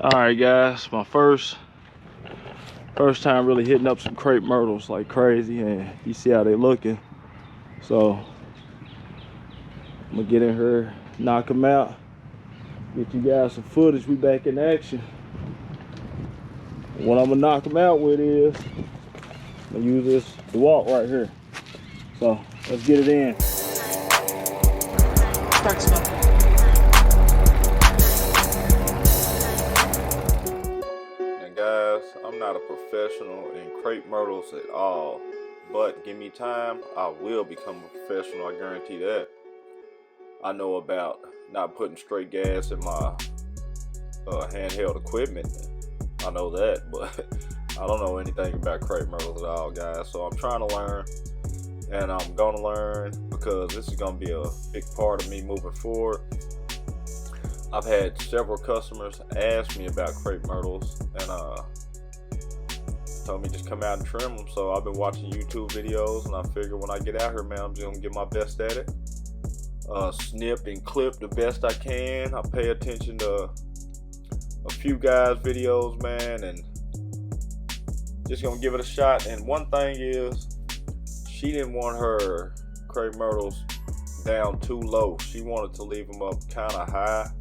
All right, guys, my first time really hitting up some crepe myrtles like crazy, and you see how they looking. So I'm gonna get in here, knock them out, get you guys some footage. We back in action. What I'm gonna knock them out with is I'm gonna use this Dewalt right here. So let's get it in. Start smoking. Guys, I'm not a professional in crepe myrtles at all, but give me time, I will become a professional, I guarantee that. I know about not putting straight gas in my handheld equipment, I know that, but I don't know anything about crepe myrtles at all, guys. So I'm trying to learn, and I'm gonna learn because this is gonna be a big part of me moving forward. I've had several customers ask me about crepe myrtles and told me just come out and trim them. So I've been watching YouTube videos, and I figure when I get out here, man, I'm just gonna get my best at it. Snip and clip the best I can. I pay attention to a few guys' videos, man, and just gonna give it a shot. And one thing is, she didn't want her crepe myrtles down too low. She wanted to leave them up kind of high.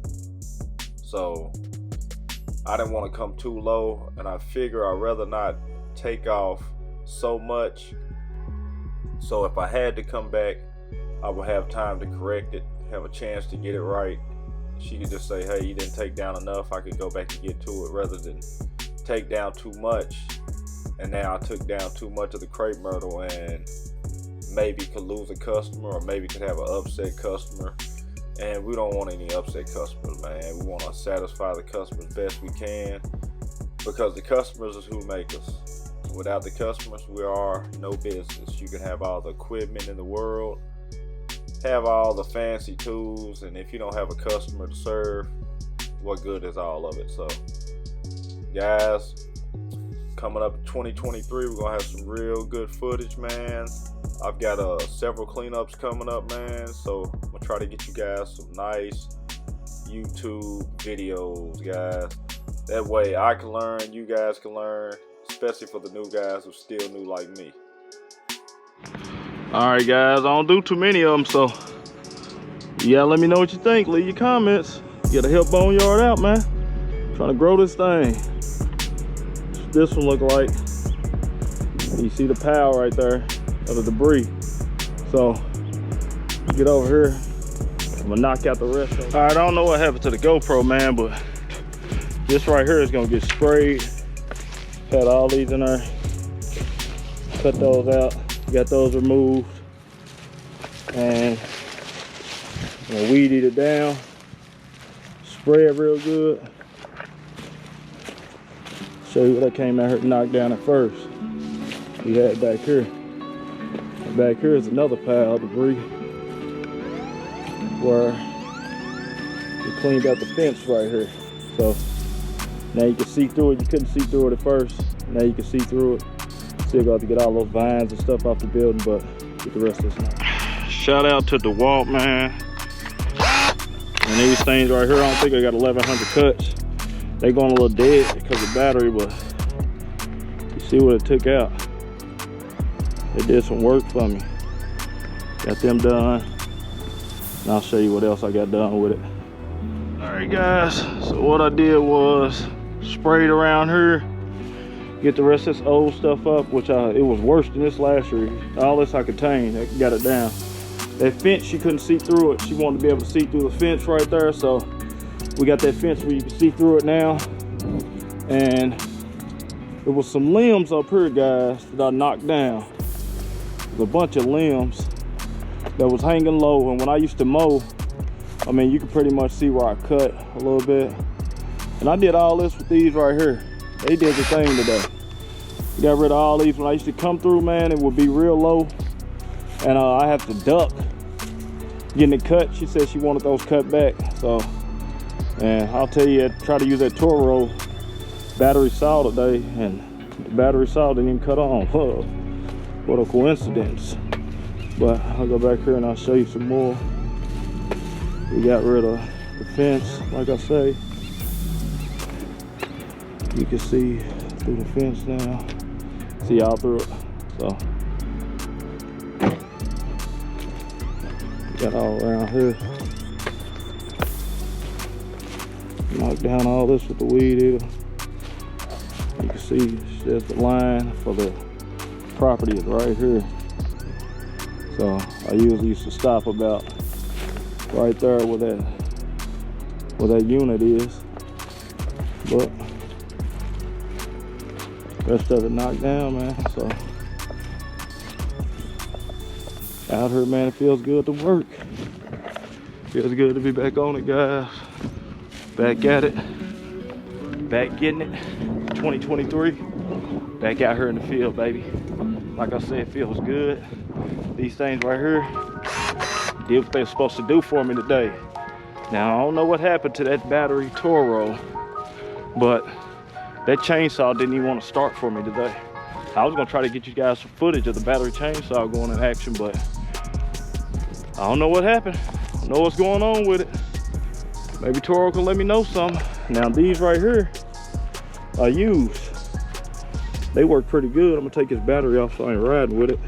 So I didn't want to come too low, and I figure I'd rather not take off so much. So if I had to come back, I would have time to correct it, have a chance to get it right. She could just say, hey, you didn't take down enough. I could go back and get to it, rather than take down too much. And now I took down too much of the crepe myrtle and maybe could lose a customer, or maybe could have an upset customer. And we don't want any upset customers, man. We want to satisfy the customers best we can, because the customers is who make us. Without the customers, we are no business. You can have all the equipment in the world, have all the fancy tools, and if you don't have a customer to serve, what good is all of it? So, guys, coming up in 2023, we're gonna have some real good footage, man. I've got several cleanups coming up, man, so I'm gonna try to get you guys some nice YouTube videos, guys. That way I can learn, you guys can learn, especially for the new guys who still new like me. All right, guys, I don't do too many of them, so yeah, let me know what you think. Leave your comments. Get a help boneyard out, man. Trying to grow this thing. What's this one look like? You see the pile right there of the debris. So get over here, I'm gonna knock out the rest of it. All right, I don't know what happened to the GoPro, man, but this right here is gonna get sprayed. Had all these in there, cut those out, got those removed, and I'm gonna weed eat it down, spray it real good. Show you what I came out here to knock down at first. We had back here. Back here is another pile of debris where we cleaned out the fence right here. So now you can see through it. You couldn't see through it at first. Now you can see through it. Still got to get all those vines and stuff off the building, but get the rest of this now. Shout out to Dewalt, man. And these things right here, I don't think I got 1,100 cuts. They going a little dead because of battery, but you see what it took out. They did some work for me. Got them done. And I'll show you what else I got done with it. All right, guys. So what I did was sprayed around here, get the rest of this old stuff up, which it was worse than this last year. All this I contained, I got it down. That fence, she couldn't see through it. She wanted to be able to see through the fence right there. So we got that fence where you can see through it now. And there was some limbs up here, guys, that I knocked down. A bunch of limbs that was hanging low, and when I used to mow, I mean, you can pretty much see where I cut a little bit. And I did all this with these right here. They did the thing today. Got rid of all these. When I used to come through, man, it would be real low, and I have to duck getting it cut. She said she wanted those cut back. So, and I'll tell you, I tried to use that Toro battery saw today, and the battery saw didn't even cut on. Whoa. What a coincidence. But I'll go back here and I'll show you some more. We got rid of the fence, like I say. You can see through the fence now. See all through it. So got all around here. Knock down all this with the weed eater. You can see there's the line for the property is right here. So I usually used to stop about right there where that unit is. But rest of it knocked down, man. So out here, man, it feels good to work. Feels good to be back on it, guys. Back at it. Back getting it. 2023. Back out here in the field, baby. Like I said, it feels good. These things right here did what they were supposed to do for me today. Now, I don't know what happened to that battery Toro, but that chainsaw didn't even want to start for me today. I was gonna try to get you guys some footage of the battery chainsaw going in action, but I don't know what happened. I don't know what's going on with it. Maybe Toro can let me know something. Now these right here I used. They work pretty good. I'm gonna take his battery off so I ain't riding with it.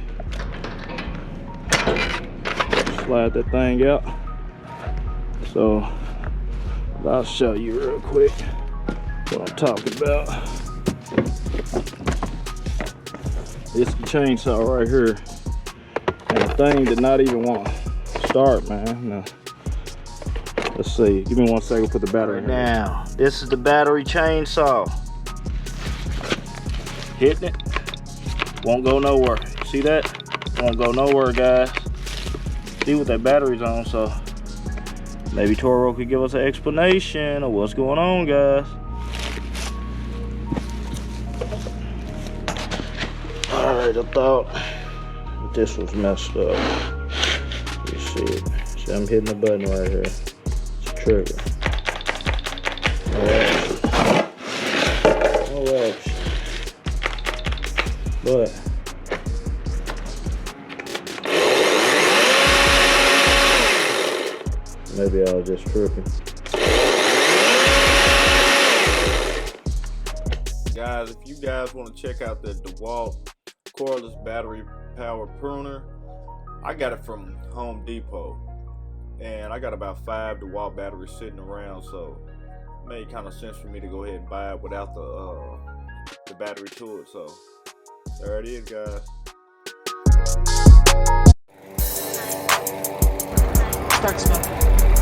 Slide that thing out. So I'll show you real quick what I'm talking about. It's the chainsaw right here. And the thing did not even want to start, man. Now, let's see. Give me 1 second, put the battery in. Now, this is the battery chainsaw. Hitting it. Won't go nowhere. See that? Won't go nowhere, guys. See what that battery's on, so maybe Toro could give us an explanation of what's going on, guys. Alright, I thought this was messed up. You see it. See, I'm hitting the button right here. It's a trigger. No action. But maybe I was just tripping. Guys, if you guys want to check out the Dewalt cordless battery powered pruner, I got it from Home Depot, and I got about 5 Dewalt batteries sitting around, so it made kind of sense for me to go ahead and buy it without the battery to it. So there it is, guys. Start smoking.